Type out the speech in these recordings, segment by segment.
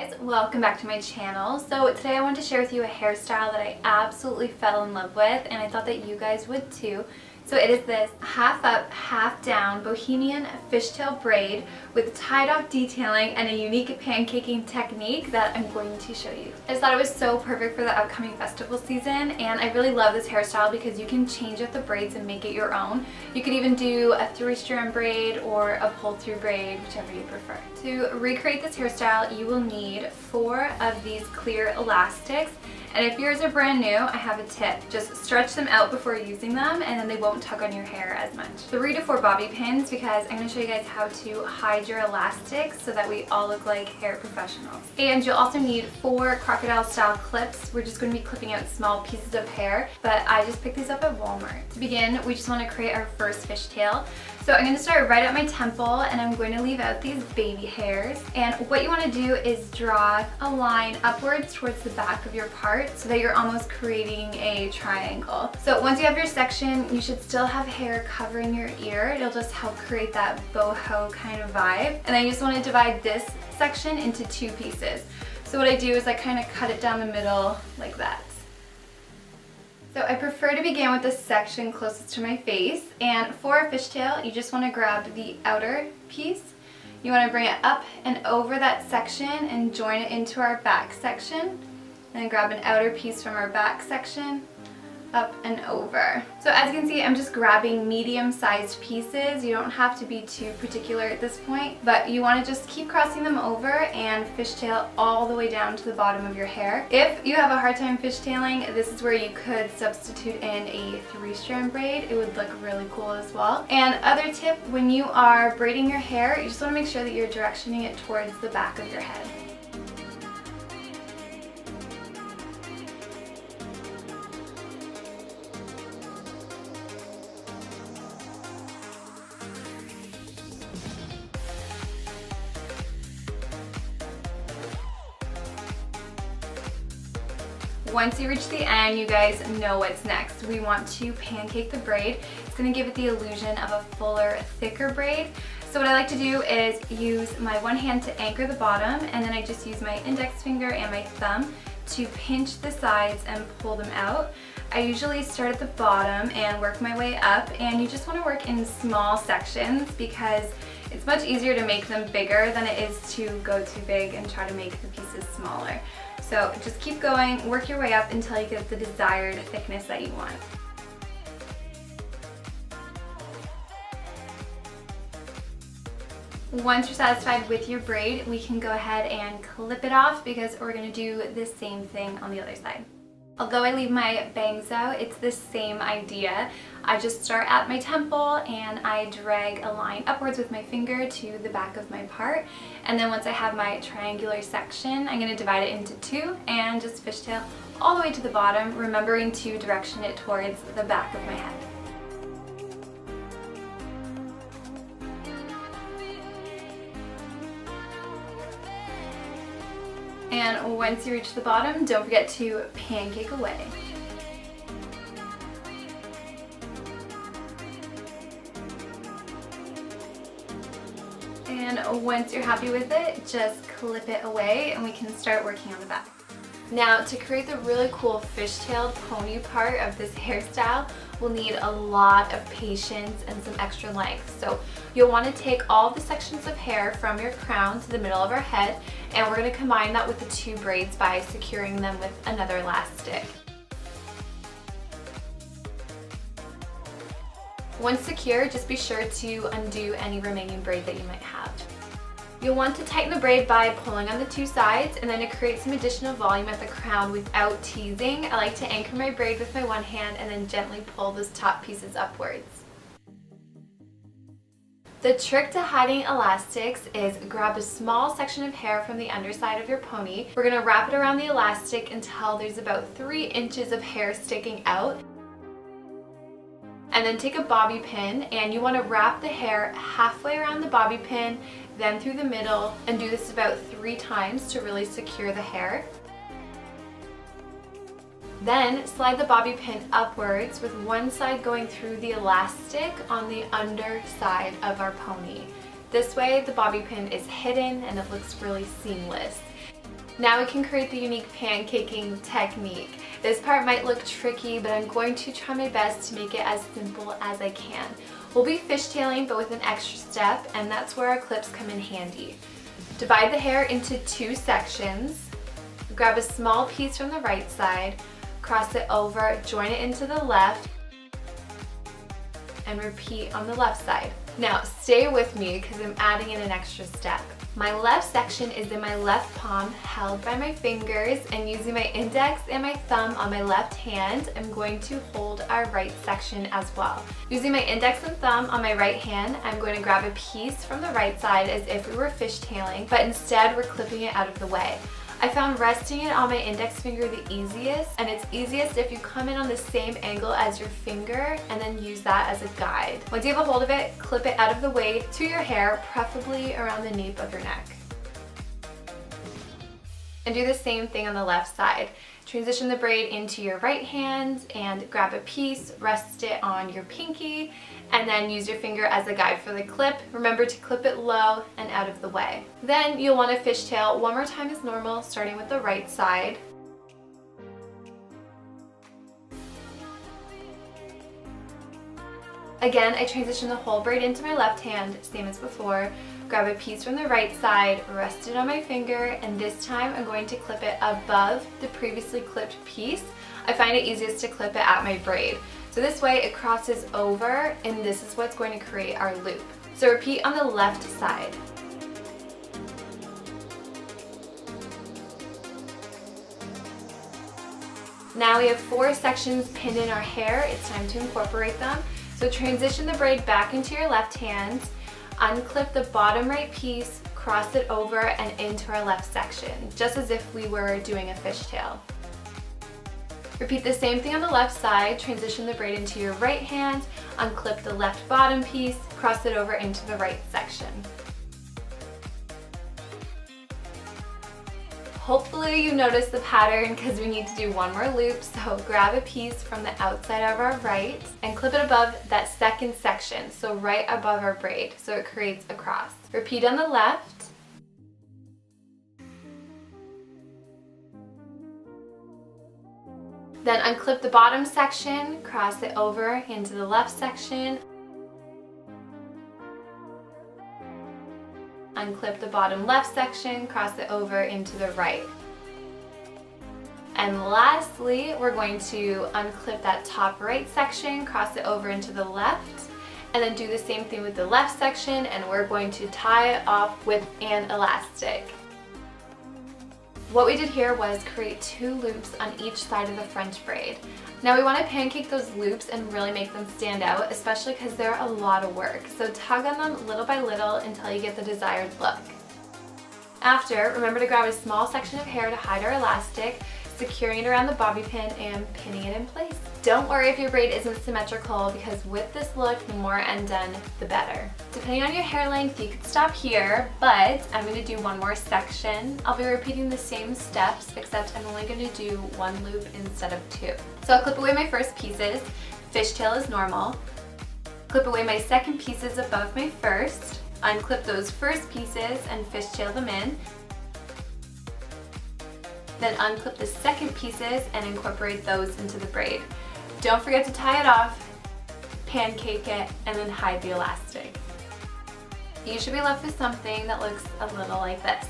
guys, welcome back to my channel. So today I wanted to share with you a hairstyle that I absolutely fell in love with, and I thought that you guys would too. So it is this half up, half down bohemian fishtail braid with tied off detailing and a unique pancaking technique that I'm going to show you. I just thought it was so perfect for the upcoming festival season, and I really love this hairstyle because you can change up the braids and make it your own. You could even do a 3-strand braid or a pull-through braid, whichever you prefer. To recreate this hairstyle, you will need 4 of these clear elastics. And if yours are brand new, I have a tip. Just stretch them out before using them and then they won't tug on your hair as much. 3 to 4 bobby pins because I'm going to show you guys how to hide your elastics so that we all look like hair professionals. And you'll also need 4 crocodile style clips. We're just going to be clipping out small pieces of hair, but I just picked these up at Walmart. To begin, we just want to create our first fishtail. So I'm going to start right at my temple and I'm going to leave out these baby hairs. And what you want to do is draw a line upwards towards the back of your part so that you're almost creating a triangle. So once you have your section, you should still have hair covering your ear. It'll just help create that boho kind of vibe. And then you just want to divide this section into 2 pieces. So what I do is I kind of cut it down the middle like that. So I prefer to begin with the section closest to my face, and for a fishtail, you just want to grab the outer piece. You want to bring it up and over that section and join it into our back section, and then grab an outer piece from our back section, up and over. So as you can see, I'm just grabbing medium-sized pieces. You don't have to be too particular at this point, but you want to just keep crossing them over and fishtail all the way down to the bottom of your hair. If you have a hard time fishtailing, this is where you could substitute in a 3-strand braid. It would look really cool as well. And other tip, when you are braiding your hair, you just want to make sure that you're directioning it towards the back of your head. Once you reach the end, you guys know what's next. We want to pancake the braid. It's going to give it the illusion of a fuller, thicker braid. So what I like to do is use my one hand to anchor the bottom, and then I just use my index finger and my thumb to pinch the sides and pull them out. I usually start at the bottom and work my way up, and you just want to work in small sections because it's much easier to make them bigger than it is to go too big and try to make the pieces smaller. So just keep going, work your way up until you get the desired thickness that you want. Once you're satisfied with your braid, we can go ahead and clip it off because we're going to do the same thing on the other side. Although I leave my bangs out, it's the same idea. I just start at my temple and I drag a line upwards with my finger to the back of my part. And then once I have my triangular section, I'm going to divide it into 2 and just fishtail all the way to the bottom, remembering to direction it towards the back of my head. And once you reach the bottom, don't forget to pancake away. And once you're happy with it, just clip it away and we can start working on the back. Now, to create the really cool fishtailed pony part of this hairstyle, we'll need a lot of patience and some extra length. So you'll want to take all the sections of hair from your crown to the middle of our head, and we're going to combine that with the 2 braids by securing them with another elastic. Once secure, just be sure to undo any remaining braid that you might have. You'll want to tighten the braid by pulling on the 2 sides, and then to create some additional volume at the crown without teasing, I like to anchor my braid with my one hand and then gently pull those top pieces upwards. The trick to hiding elastics is grab a small section of hair from the underside of your pony. We're going to wrap it around the elastic until there's about 3 inches of hair sticking out. And then take a bobby pin and you want to wrap the hair halfway around the bobby pin, then through the middle, and do this about 3 times to really secure the hair. Then slide the bobby pin upwards with one side going through the elastic on the underside of our pony. This way the bobby pin is hidden and it looks really seamless. Now we can create the unique pancaking technique. This part might look tricky, but I'm going to try my best to make it as simple as I can. We'll be fishtailing, but with an extra step, and that's where our clips come in handy. Divide the hair into 2 sections. Grab a small piece from the right side, cross it over, join it into the left, and repeat on the left side. Now stay with me because I'm adding in an extra step. My left section is in my left palm, held by my fingers, and using my index and my thumb on my left hand, I'm going to hold our right section as well. Using my index and thumb on my right hand, I'm going to grab a piece from the right side as if we were fishtailing, but instead we're clipping it out of the way. I found resting it on my index finger the easiest, and it's easiest if you come in on the same angle as your finger and then use that as a guide. Once you have a hold of it, clip it out of the way to your hair, preferably around the nape of your neck. And do the same thing on the left side. Transition the braid into your right hand and grab a piece, rest it on your pinky, and then use your finger as a guide for the clip. Remember to clip it low and out of the way. Then you'll want to fishtail one more time as normal, starting with the right side. Again, I transition the whole braid into my left hand, same as before. Grab a piece from the right side, rest it on my finger, and this time I'm going to clip it above the previously clipped piece. I find it easiest to clip it at my braid. So this way it crosses over, and this is what's going to create our loop. So repeat on the left side. Now we have 4 sections pinned in our hair. It's time to incorporate them. So transition the braid back into your left hand, unclip the bottom right piece, cross it over and into our left section, just as if we were doing a fishtail. Repeat the same thing on the left side, transition the braid into your right hand, unclip the left bottom piece, cross it over into the right section. Hopefully you noticed the pattern because we need to do one more loop, so grab a piece from the outside of our right and clip it above that second section, so right above our braid, so it creates a cross. Repeat on the left. Then unclip the bottom section, cross it over into the left section. Unclip the bottom left section, cross it over into the right. And lastly, we're going to unclip that top right section, cross it over into the left, and then do the same thing with the left section, and we're going to tie it off with an elastic. What we did here was create 2 loops on each side of the French braid. Now we want to pancake those loops and really make them stand out, especially because they're a lot of work. So tug on them little by little until you get the desired look. After, remember to grab a small section of hair to hide our elastic, securing it around the bobby pin and pinning it in place. Don't worry if your braid isn't symmetrical, because with this look, the more end done, the better. Depending on your hair length, you could stop here, but I'm going to do one more section. I'll be repeating the same steps, except I'm only going to do 1 loop instead of 2. So I'll clip away my first pieces, fishtail as normal, clip away my second pieces above my first, unclip those first pieces and fishtail them in, then unclip the second pieces and incorporate those into the braid. Don't forget to tie it off, pancake it, and then hide the elastic. You should be left with something that looks a little like this.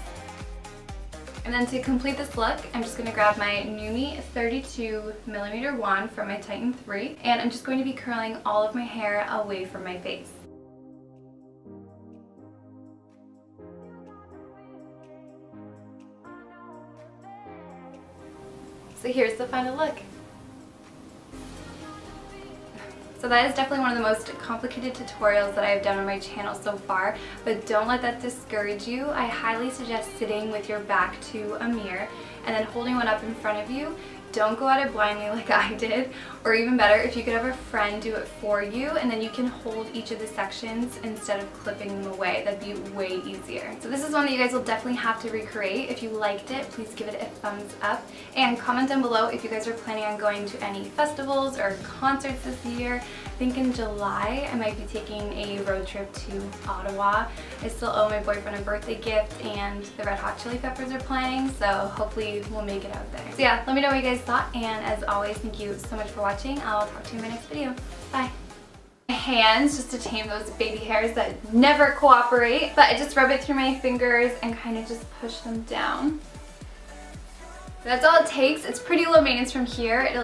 And then to complete this look, I'm just going to grab my Numi 32mm wand from my Titan 3, and I'm just going to be curling all of my hair away from my face. So here's the final look. So that is definitely one of the most complicated tutorials that I've done on my channel so far, but don't let that discourage you. I highly suggest sitting with your back to a mirror and then holding one up in front of you, don't go at it blindly like I did, or even better, if you could have a friend do it for you and then you can hold each of the sections instead of clipping them away. That'd be way easier. So this is one that you guys will definitely have to recreate. If you liked it, please give it a thumbs up and comment down below if you guys are planning on going to any festivals or concerts this year. I think in July I might be taking a road trip to Ottawa. I still owe my boyfriend a birthday gift and the Red Hot Chili Peppers are playing, so hopefully we'll make it out there. So yeah, let me know what you guys thought, and as always, thank you so much for watching. I'll talk to you in my next video. Bye. My hands, just to tame those baby hairs that never cooperate, but I just rub it through my fingers and kind of just push them down. That's all it takes. It's pretty low maintenance from here. It'll